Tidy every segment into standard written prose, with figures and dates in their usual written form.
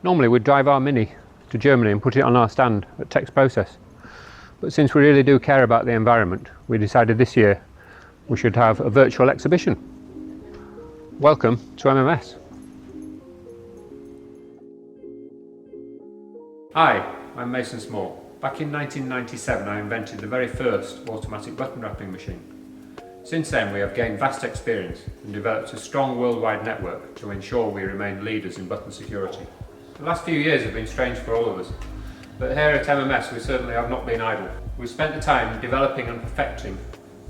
Normally we'd drive our Mini to Germany and put it on our stand at Tex Process, but since we really do care about the environment, we decided this year we should have a virtual exhibition. Welcome to MMS. Hi, I'm Mason Small. Back in 1997 I invented the very first automatic button wrapping machine. Since then we have gained vast experience and developed a strong worldwide network to ensure we remain leaders in button security. The last few years have been strange for all of us, but here at MMS we certainly have not been idle. We've spent the time developing and perfecting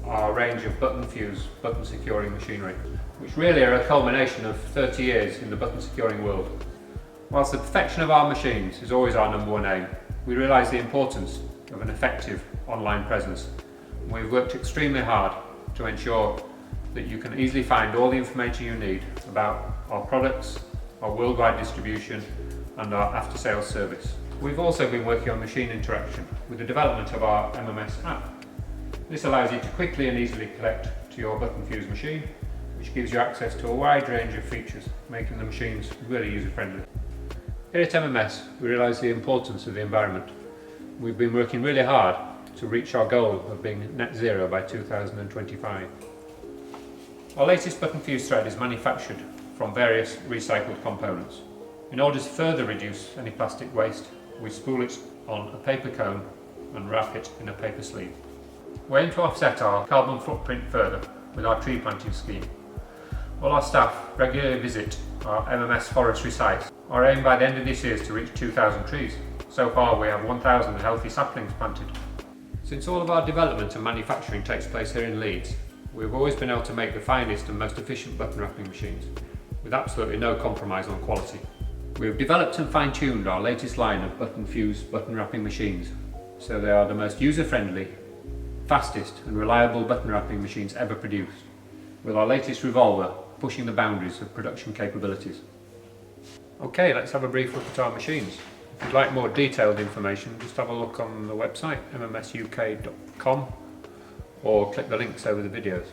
our range of button fuse, button securing machinery, which really are a culmination of 30 years in the button securing world. Whilst the perfection of our machines is always our number one aim, we realise the importance of an effective online presence. We've worked extremely hard to ensure that you can easily find all the information you need about our products, our worldwide distribution and our after-sales service. We've also been working on machine interaction with the development of our MMS app. This allows you to quickly and easily connect to your button fuse machine, which gives you access to a wide range of features, making the machines really user-friendly. Here at MMS, we realise the importance of the environment. We've been working really hard to reach our goal of being net zero by 2025. Our latest button fuse thread is manufactured from various recycled components. In order to further reduce any plastic waste, we spool it on a paper cone and wrap it in a paper sleeve. We aim to offset our carbon footprint further with our tree planting scheme. All our staff regularly visit our MMS forestry sites. Our aim by the end of this year is to reach 2,000 trees. So far we have 1,000 healthy saplings planted. Since all of our development and manufacturing takes place here in Leeds, we've always been able to make the finest and most efficient button wrapping machines, with absolutely no compromise on quality. We have developed and fine-tuned our latest line of button fuse button wrapping machines, so they are the most user-friendly, fastest and reliable button wrapping machines ever produced, with our latest revolver pushing the boundaries of production capabilities. Okay, let's have a brief look at our machines. If you'd like more detailed information, just have a look on the website mmsuk.com or click the links over the videos.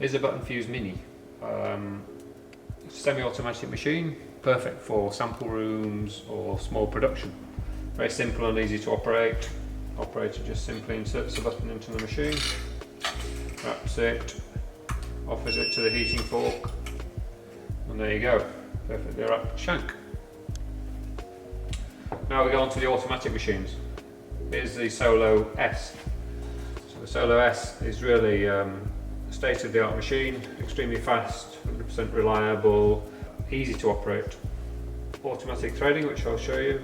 Here's a button fuse Mini. It's a semi-automatic machine, perfect for sample rooms or small production. Very simple and easy to operate. Operator just simply inserts the button into the machine, wraps it, offers it to the heating fork, and there you go, perfectly wrapped shank. Now we go on to the automatic machines. Here's the Solo S. So the Solo S is really a state-of-the-art machine, extremely fast, 100% reliable, easy to operate. Automatic threading, which I'll show you.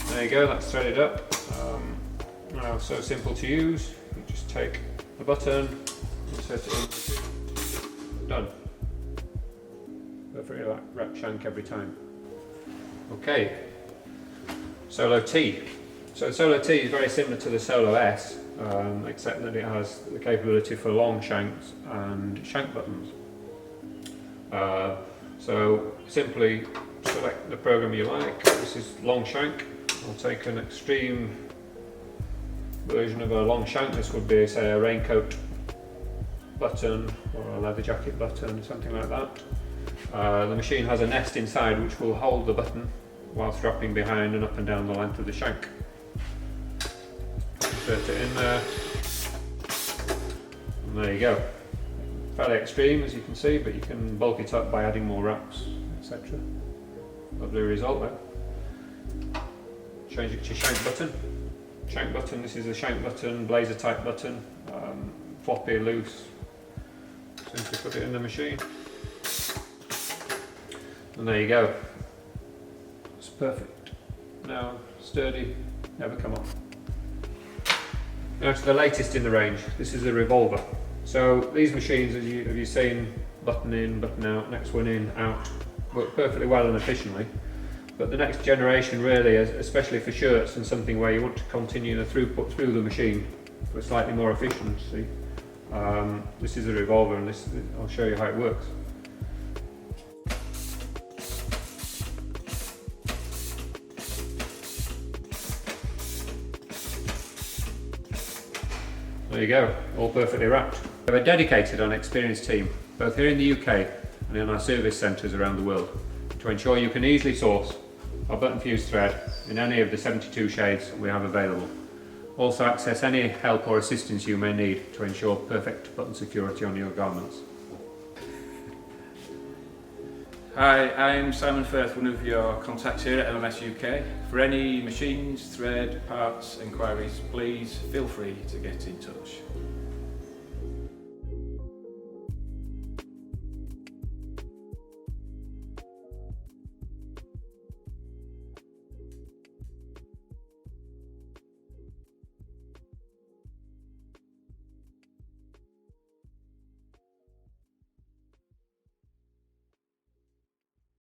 There you go, that's threaded up. Now so simple to use. You just take the button, insert it in, done. Perfectly wrapped shank every time. Okay, Solo T. So Solo T is very similar to the Solo S, except that it has the capability for long shanks and shank buttons. So simply select the program you like. This is long shank. I'll take an extreme version of a long shank. This would be, say, a raincoat button or a leather jacket button, something like that. The machine has a nest inside which will hold the button whilst wrapping behind and up and down the length of the shank. Insert it in there, and there you go. Fairly extreme as you can see, but you can bulk it up by adding more wraps, etc. Lovely result there. Change it to shank button. Shank button, this is a shank button, blazer type button, floppy, loose. Simply put it in the machine. And there you go. It's perfect. Now sturdy, never come off. Now to the latest in the range. This is a revolver. So these machines, as you've seen, button in, button out, next one in, out, work perfectly well and efficiently. But the next generation really, especially for shirts and something where you want to continue the throughput through the machine for slightly more efficiency, this is a revolver, and I'll show you how it works. There you go, all perfectly wrapped. We have a dedicated and experienced team, both here in the UK and in our service centres around the world to ensure you can easily source our button fuse thread in any of the 72 shades we have available. Also access any help or assistance you may need to ensure perfect button security on your garments. Hi, I'm Simon Firth, one of your contacts here at MMS UK. For any machines, thread, parts, inquiries, please feel free to get in touch.